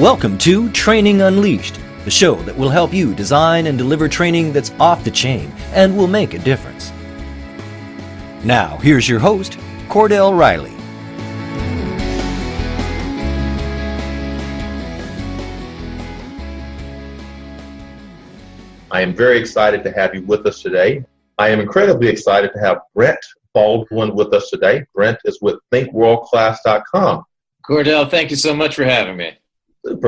Welcome to Training Unleashed, the show that will help you design and deliver training that's off the chain and will make a difference. Now, here's your host, Cordell Riley. I am very excited to have you with us today. I am incredibly excited to have Brent Baldwin with us today. Brent is with thinkworldclass.com. Cordell, thank you so much for having me.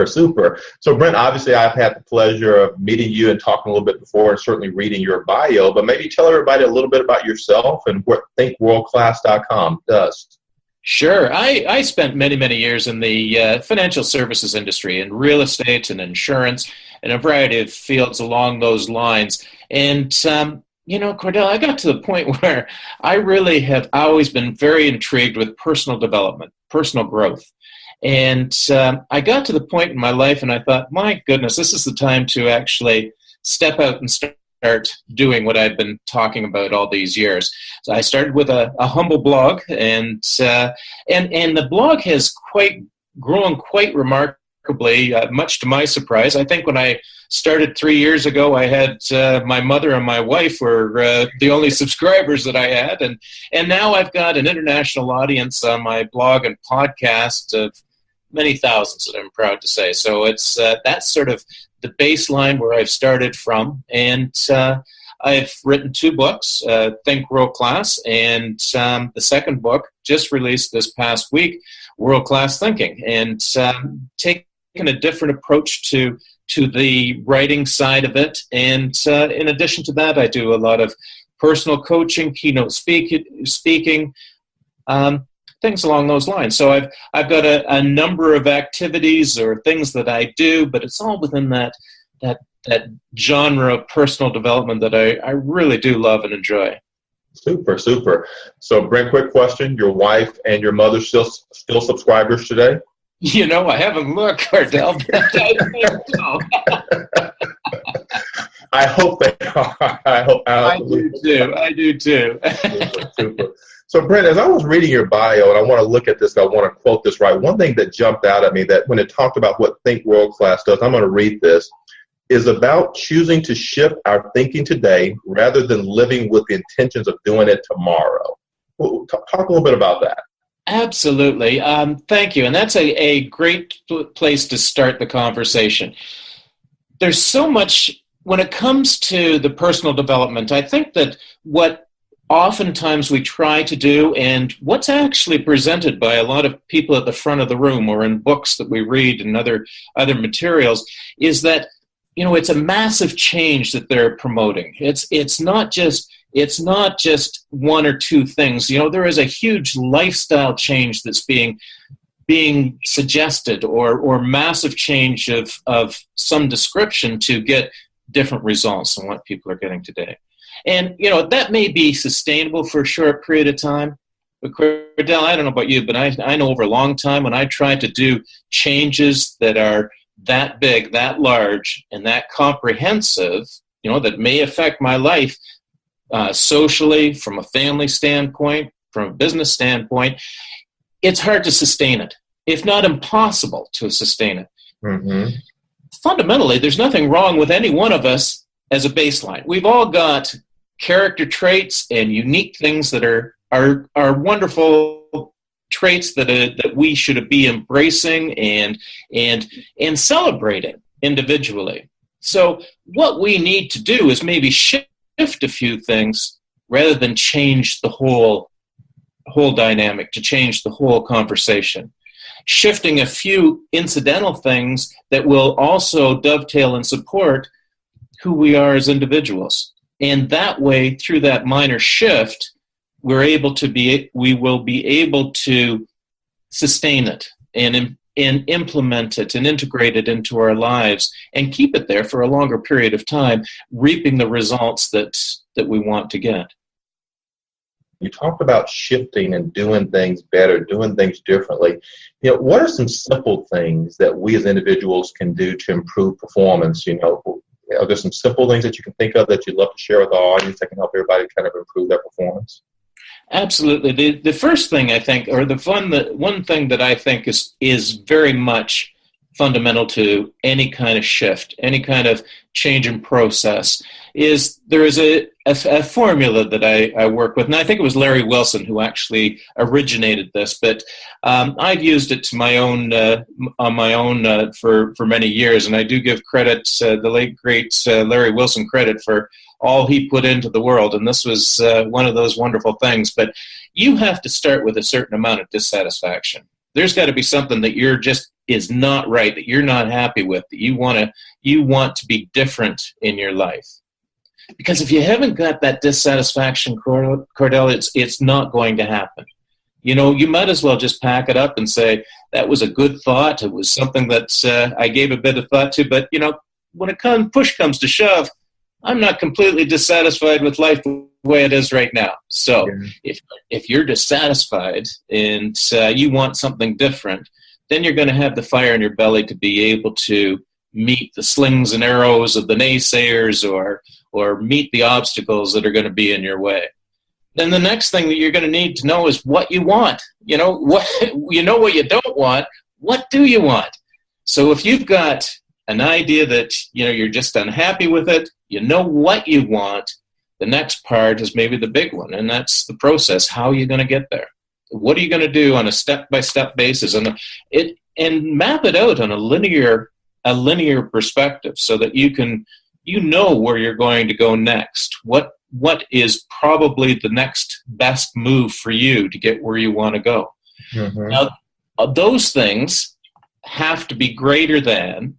Super. So, Brent, obviously I've had the pleasure of meeting you and talking a little bit before and certainly reading your bio, but maybe tell everybody a little bit about yourself and what thinkworldclass.com does. Sure. I spent many years in the financial services industry, in real estate and insurance, and a variety of fields along those lines. And, Cordell, I got to the point where I really have always been very intrigued with personal development, personal growth. And I got to the point in my life and I thought, my goodness, this is the time to actually step out and start doing what I've been talking about all these years. So I started with a humble blog, and the blog has grown quite remarkably, much to my surprise. I think when I started 3 years ago, I had my mother and my wife were the only subscribers that I had, and now I've got an international audience on my blog and podcast of many thousands, that I'm proud to say. So it's that's sort of the baseline where I've started from, and I've written 2 books, Think World Class, and the second book just released this past week, World Class Thinking, and taking a different approach to the writing side of it. And in addition to that, I do a lot of personal coaching, keynote speaking, things along those lines. So I've got a number of activities or things that I do, but it's all within that genre of personal development that I really do love and enjoy. Super. So, Brent, quick question. Your wife and your mother still subscribers today? I haven't looked, Cordell, but I hope they are. I do too. Super. So, Brent, as I was reading your bio, and I want to look at this, I want to quote this right. One thing that jumped out at me, that when it talked about what Think World Class does, I'm going to read this, is about choosing to shift our thinking today rather than living with the intentions of doing it tomorrow. Talk a little bit about that. Absolutely. Thank you. And that's a great place to start the conversation. There's so much, when it comes to the personal development, I think that what oftentimes we try to do, and what's actually presented by a lot of people at the front of the room or in books that we read and other materials, is that, it's a massive change that they're promoting. It's not just one or two things. There is a huge lifestyle change that's being suggested, or massive change of some description to get different results than what people are getting today. And, that may be sustainable for a short period of time. But, Cordell, I don't know about you, but I know over a long time, when I try to do changes that are that big, that large, and that comprehensive, that may affect my life socially, from a family standpoint, from a business standpoint, it's hard to sustain it, if not impossible to sustain it. Mm-hmm. Fundamentally, there's nothing wrong with any one of us as a baseline. We've all got character traits and unique things that are wonderful traits that we should be embracing and celebrating individually. So what we need to do is maybe shift a few things rather than change the whole dynamic, to change the whole conversation. Shifting a few incidental things that will also dovetail and support who we are as individuals. And that way, through that minor shift, we will be able to sustain it and implement it and integrate it into our lives and keep it there for a longer period of time, reaping the results that we want to get. You talked about shifting and doing things better, doing things differently. What are some simple things that we as individuals can do to improve performance? Are there some simple things that you can think of that you'd love to share with our audience that can help everybody kind of improve their performance? Absolutely. The first thing I think, or one thing that I think is very much fundamental to any kind of shift, any kind of change in process, is there is a formula that I work with, and I think it was Larry Wilson who actually originated this, but I've used it to my own on my own for many years, and I do give credit, the late great Larry Wilson, credit for all he put into the world, and this was one of those wonderful things. But you have to start with a certain amount of dissatisfaction. There's got to be something that you're just is not right, that you're not happy with, that you want to be different in your life. Because if you haven't got that dissatisfaction, Cordell, it's not going to happen. You might as well just pack it up and say, that was a good thought. It was something that I gave a bit of thought to, but when push comes to shove, I'm not completely dissatisfied with life the way it is right now. So if you're dissatisfied and you want something different, then you're going to have the fire in your belly to be able to meet the slings and arrows of the naysayers or meet the obstacles that are going to be in your way. Then the next thing that you're going to need to know is what you want. What you don't want. What do you want? So if you've got an idea that you're just unhappy with it, you know what you want, the next part is maybe the big one, and that's the process. How are you going to get there? What are you going to do on a step-by-step basis, and map it out on a linear perspective, so that you know where you're going to go next. What is probably the next best move for you to get where you want to go? Mm-hmm. Now, those things have to be greater than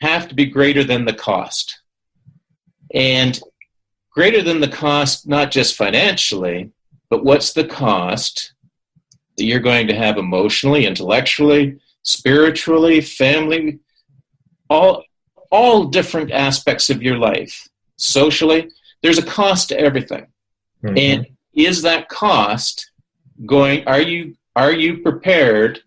the cost, and greater than the cost, not just financially, but what's the cost that you're going to have emotionally, intellectually, spiritually, family, all different aspects of your life. Socially, there's a cost to everything. Mm-hmm. And is that cost are you prepared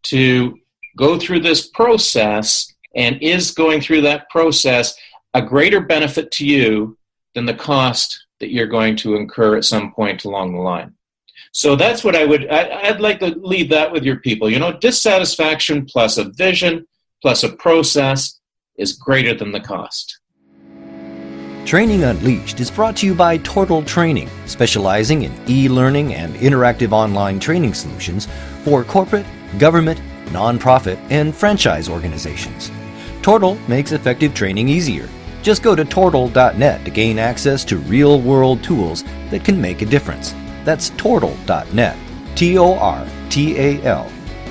to go through this process, and is going through that process a greater benefit to you than the cost that you're going to incur at some point along the line? So that's what I'd like to leave that with your people. Dissatisfaction plus a vision plus a process is greater than the cost. Training Unleashed is brought to you by Tortal Training, specializing in e-learning and interactive online training solutions for corporate, government, nonprofit, and franchise organizations. Tortal makes effective training easier. Just go to tortal.net to gain access to real-world tools that can make a difference. That's tortal.net, Tortal,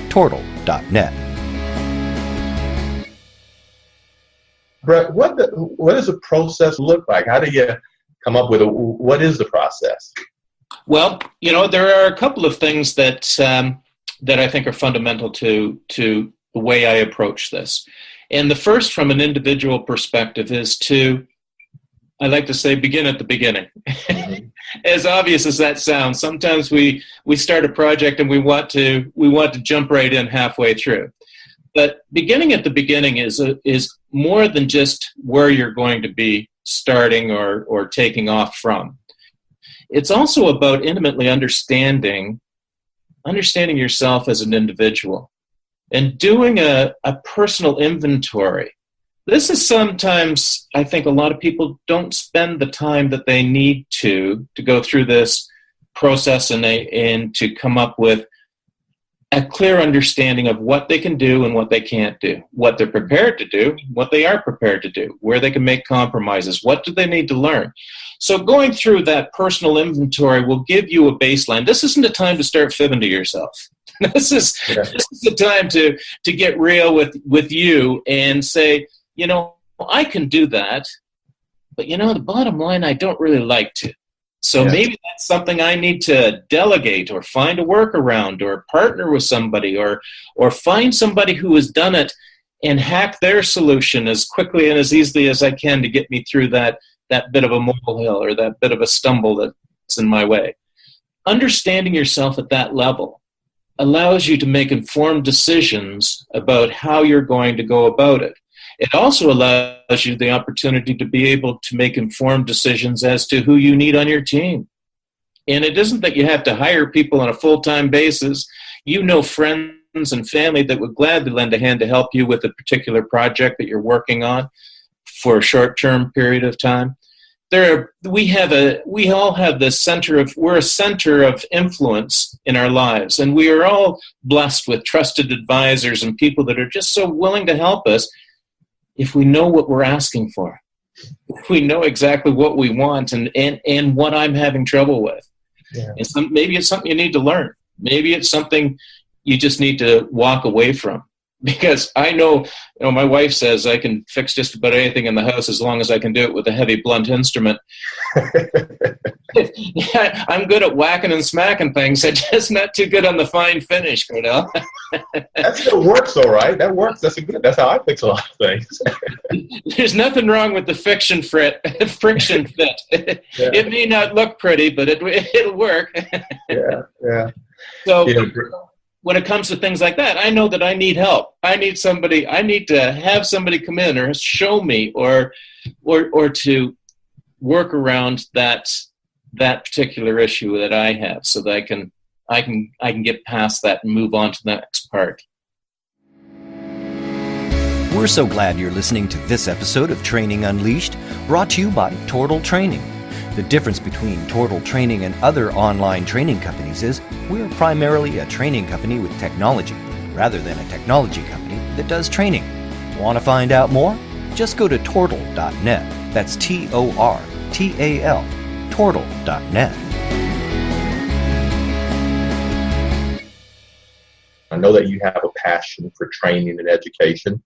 tortal.net. Brent, what does the process look like? How do you come up with what is the process? Well, there are a couple of things that I think are fundamental to the way I approach this. And the first, from an individual perspective, is I like to say, begin at the beginning. Mm-hmm. As obvious as that sounds, sometimes we start a project and we want to jump right in halfway through. But beginning at the beginning is more than just where you're going to be starting or taking off from. It's also about intimately understanding yourself as an individual and doing a personal inventory. This is sometimes, I think, a lot of people don't spend the time that they need to go through this process and to come up with a clear understanding of what they can do and what they can't do, what they're prepared to do, what they are prepared to do, where they can make compromises, what do they need to learn. So going through that personal inventory will give you a baseline. This isn't a time to start fibbing to yourself. This is the time to get real with you and say, I can do that, but the bottom line, I don't really like to. So maybe that's something I need to delegate or find a workaround or partner with somebody or find somebody who has done it and hack their solution as quickly and as easily as I can to get me through that bit of a molehill or that bit of a stumble that's in my way. Understanding yourself at that level allows you to make informed decisions about how you're going to go about it. It also allows you the opportunity to be able to make informed decisions as to who you need on your team. And it isn't that you have to hire people on a full-time basis. Friends and family that would gladly lend a hand to help you with a particular project that you're working on for a short-term period of time. We all have this we're a center of influence in our lives, and we are all blessed with trusted advisors and people that are just so willing to help us if we know what we're asking for. If we know exactly what we want and what I'm having trouble with. Yeah. Maybe it's something you need to learn. Maybe it's something you just need to walk away from. Because I know, my wife says I can fix just about anything in the house as long as I can do it with a heavy, blunt instrument. Yeah, I'm good at whacking and smacking things. I'm just not too good on the fine finish, Cordell. That still works, though, right? That works. That's how I fix a lot of things. There's nothing wrong with the friction fit. Yeah. It may not look pretty, but it'll work. Yeah. So. When it comes to things like that, I know that I need help. I need to have somebody come in or show me or to work around that particular issue that I have so that I can get past that and move on to the next part. We're so glad you're listening to this episode of Training Unleashed, brought to you by Tortal Training. The difference between Tortal Training and other online training companies is we're primarily a training company with technology, rather than a technology company that does training. Want to find out more? Just go to tortal.net. That's Tortal, tortal.net. I know that you have a passion for training and education.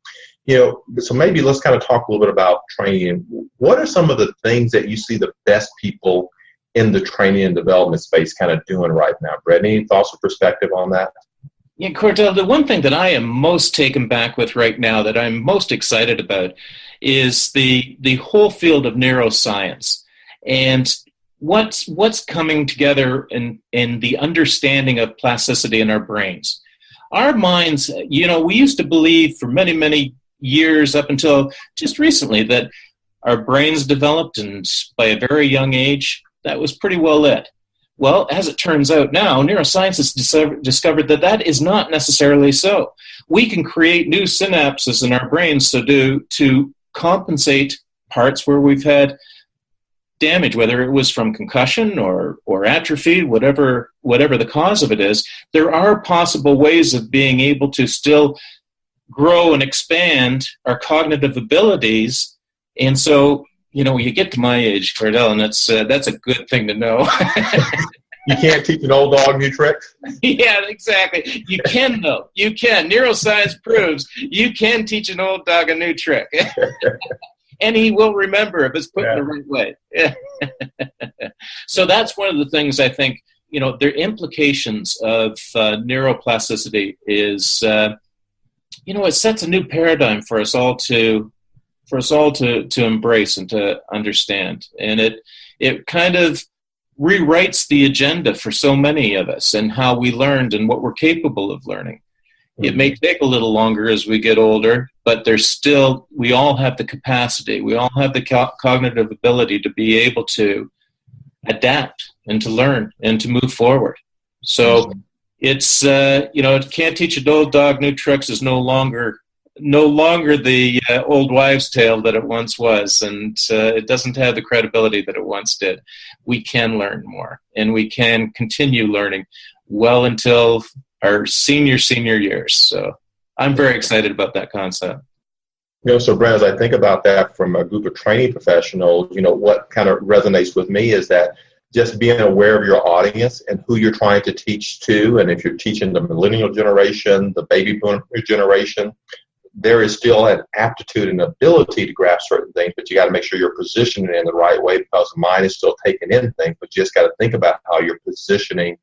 So maybe let's kind of talk a little bit about training. What are some of the things that you see the best people in the training and development space kind of doing right now? Brent, any thoughts or perspective on that? Yeah, Cordell, the one thing that I am most taken back with right now, that I'm most excited about, is the whole field of neuroscience and what's coming together in the understanding of plasticity in our brains. Our minds, we used to believe for many, many years up until just recently that our brains developed, and by a very young age, that was pretty well it. Well, as it turns out now, neuroscience has discovered that is not necessarily so. We can create new synapses in our brains to compensate parts where we've had damage, whether it was from concussion or atrophy, whatever the cause of it is. There are possible ways of being able to still grow and expand our cognitive abilities. And so, you get to my age, Cordell, and that's a good thing to know. You can't teach an old dog new tricks? Yeah, exactly. You can, though. You can. Neuroscience proves you can teach an old dog a new trick. And he will remember if it's put in the right way. So that's one of the things I think, their implications of neuroplasticity is, it sets a new paradigm for us all to embrace and to understand. And it kind of rewrites the agenda for so many of us and how we learned and what we're capable of learning. It may take a little longer as we get older, but we all have the capacity, we all have the cognitive ability to be able to adapt and to learn and to move forward. So it's, can't teach an old dog new tricks is no longer the old wives' tale that it once was, and it doesn't have the credibility that it once did. We can learn more, and we can continue learning well until our senior years. So I'm very excited about that concept. So Brent, as I think about that from a group of training professionals, what kind of resonates with me is that just being aware of your audience and who you're trying to teach to, and if you're teaching the millennial generation, the baby boomer generation, there is still an aptitude and ability to grasp certain things, but you got to make sure you're positioning it in the right way, because the mind is still taking in things, but you just got to think about how you're positioning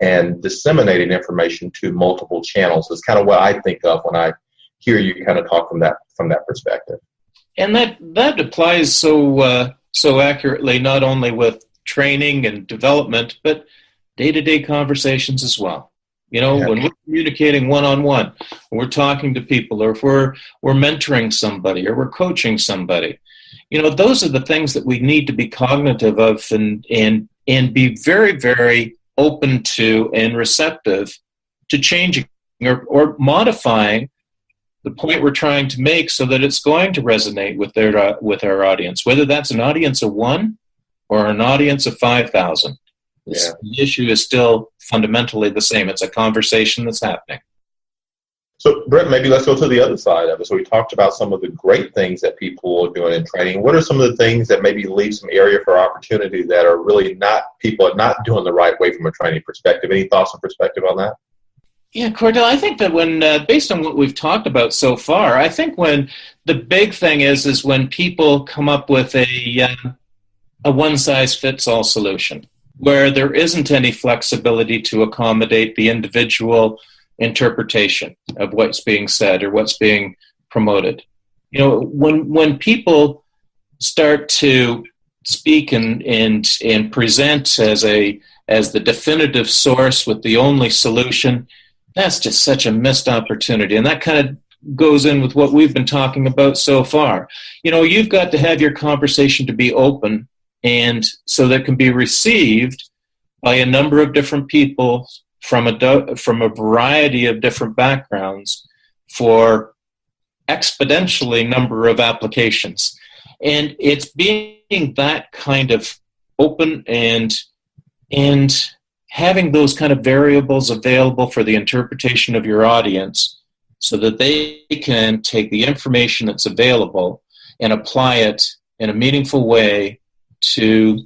and disseminating information to multiple channels. Is kind of what I think of when I hear you kind of talk from that perspective. And that applies so accurately, not only with training and development, but day-to-day conversations as well. When we're communicating one-on-one, when we're talking to people, or if we're mentoring somebody, or we're coaching somebody, those are the things that we need to be cognitive of and be very, very open to and receptive to changing or modifying the point we're trying to make so that it's going to resonate with our audience, whether that's an audience of 1 or an audience of 5,000. Yeah. The issue is still fundamentally the same. It's a conversation that's happening. So, Brent, maybe let's go to the other side of it. So we talked about some of the great things that people are doing in training. What are some of the things that maybe leave some area for opportunity that are really people are not doing the right way from a training perspective? Any thoughts and perspective on that? Yeah, Cordell, I think that when, based on what we've talked about so far, I think when the big thing is when people come up with a one-size-fits-all solution, where there isn't any flexibility to accommodate the individual interpretation of what's being said or what's being promoted. You know, when people start to speak and present as the definitive source with the only solution, that's just such a missed opportunity. And that kind of goes in with what we've been talking about so far. You know, you've got to have your conversation to be open, and so that can be received by a number of different people from a variety of different backgrounds for exponentially number of applications. And it's being that kind of open and having those kind of variables available for the interpretation of your audience so that they can take the information that's available and apply it in a meaningful way to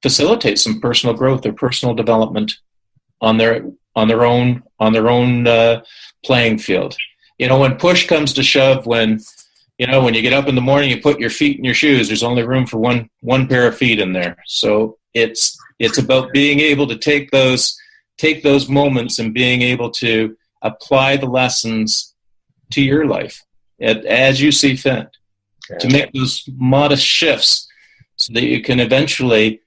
facilitate some personal growth or personal development on their own playing field. You know, when push comes to shove, when you get up in the morning, you put your feet in your shoes, there's only room for one pair of feet in there. So it's about being able to take those moments and being able to apply the lessons to your life as you see fit, to make those modest shifts so that you can eventually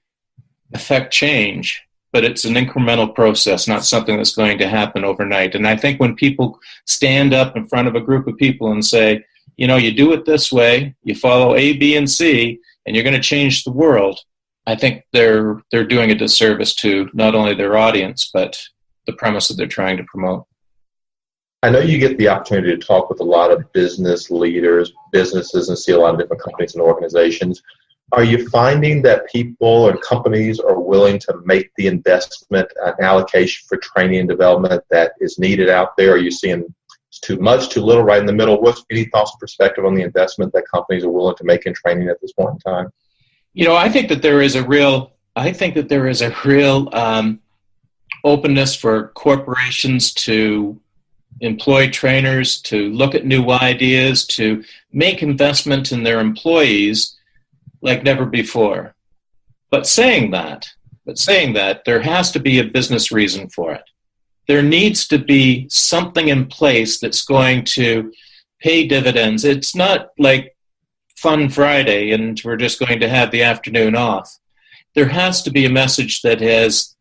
affect change. But it's an incremental process, not something that's going to happen overnight. And I think when people stand up in front of a group of people and say, you know, you do it this way, you follow A, B, and C, and you're going to change the world, I think they're doing a disservice to not only their audience, but the premise that they're trying to promote. I know you get the opportunity to talk with a lot of business leaders, businesses, and see a lot of different companies and organizations. Are you finding that people and companies are willing to make the investment and allocation for training and development that is needed out there? Are you seeing it's too much, too little, right in the middle? What's any thoughts and perspective on the investment that companies are willing to make in training at this point in time? You know, I think that there is a real openness for corporations to employ trainers, to look at new ideas, to make investment in their employees like never before. But saying that, there has to be a business reason for it. There needs to be something in place that's going to pay dividends. It's not like Fun Friday and we're just going to have the afternoon off. There has to be a message that has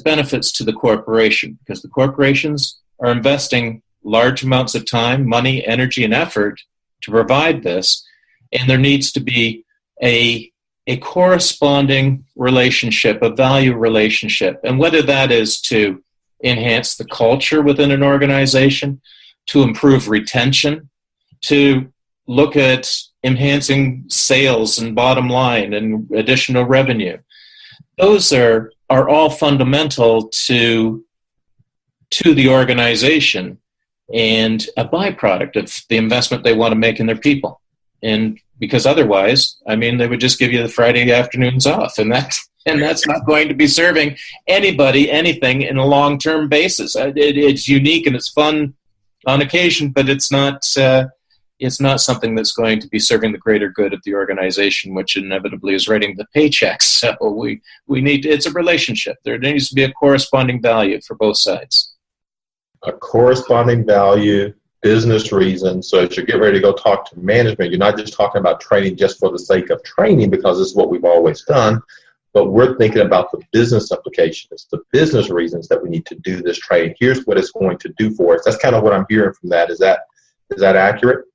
benefits to the corporation, because the corporations are investing large amounts of time, money, energy, and effort to provide this, and there needs to be a corresponding relationship, a value relationship. And whether that is to enhance the culture within an organization, to improve retention, to look at enhancing sales and bottom line and additional revenue. Those are all fundamental to the organization and a byproduct of the investment they want to make in their people. And because otherwise, I mean, they would just give you the Friday afternoons off, and that's not going to be serving anybody anything in a long-term basis. It's unique and it's fun on occasion, but it's not something that's going to be serving the greater good of the organization, which inevitably is writing the paychecks. So we need it's a relationship. There needs to be a corresponding value for both sides. A corresponding value, business reason. So as you get ready to go talk to management, you're not just talking about training just for the sake of training, because this is what we've always done, but we're thinking about the business implications, the business reasons that we need to do this training. Here's what it's going to do for us. That's kind of what I'm hearing from that. Is that accurate?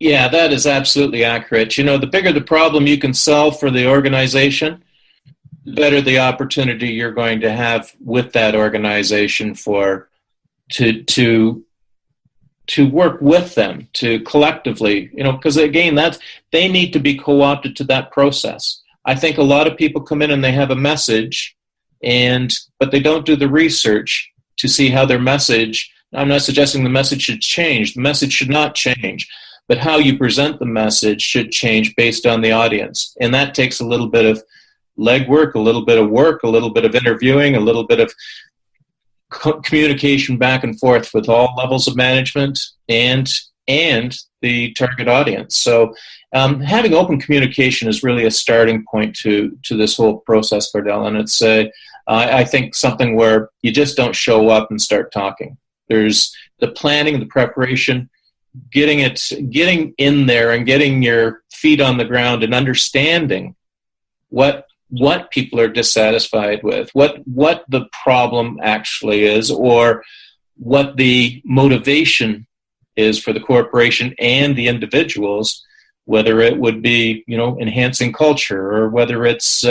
Yeah, that is absolutely accurate. You know, the bigger the problem you can solve for the organization, the better the opportunity you're going to have with that organization for to work with them to collectively, because again, they need to be co-opted to that process. I think a lot of people come in and they have a message, but they don't do the research to see how their message. I'm not suggesting the message should change. The message should not change, but how you present the message should change based on the audience, and that takes a little bit of legwork, a little bit of work, a little bit of interviewing, a little bit of communication back and forth with all levels of management and the target audience. So having open communication is really a starting point to this whole process, Cordell, and it's I think something where you just don't show up and start talking. There's the planning, the preparation, getting in there and getting your feet on the ground and understanding what people are dissatisfied with, what the problem actually is, or what the motivation is for the corporation and the individuals, whether it would be enhancing culture or whether it's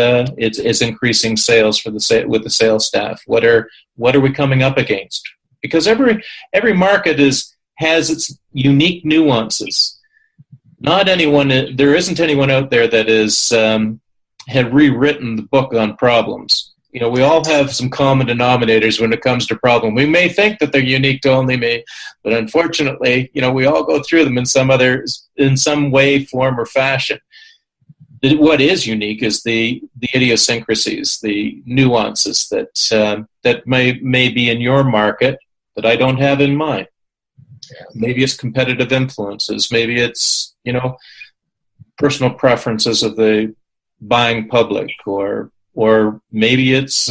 increasing sales with the sales staff. What are we coming up against? Because every market has its unique nuances. There isn't anyone out there that had rewritten the book on problems. We all have some common denominators when it comes to problem. We may think that they're unique to only me, but unfortunately, we all go through them in some way, form, or fashion. What is unique is the idiosyncrasies, the nuances that may be in your market that I don't have in mine. Maybe it's competitive influences. Maybe it's personal preferences of the buying public, or maybe it's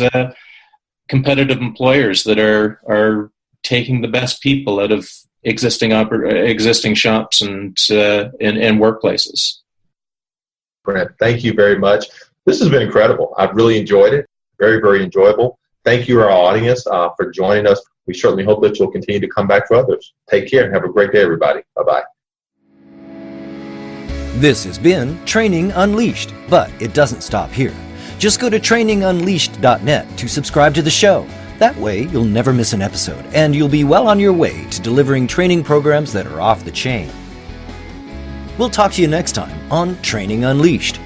competitive employers that are taking the best people out of existing shops and workplaces. Brent, thank you very much. This has been incredible. I've really enjoyed it. Very, very enjoyable. Thank you, our audience, for joining us. We certainly hope that you'll continue to come back for others. Take care and have a great day, everybody. Bye-bye. This has been Training Unleashed, but it doesn't stop here. Just go to trainingunleashed.net to subscribe to the show. That way, you'll never miss an episode, and you'll be well on your way to delivering training programs that are off the chain. We'll talk to you next time on Training Unleashed.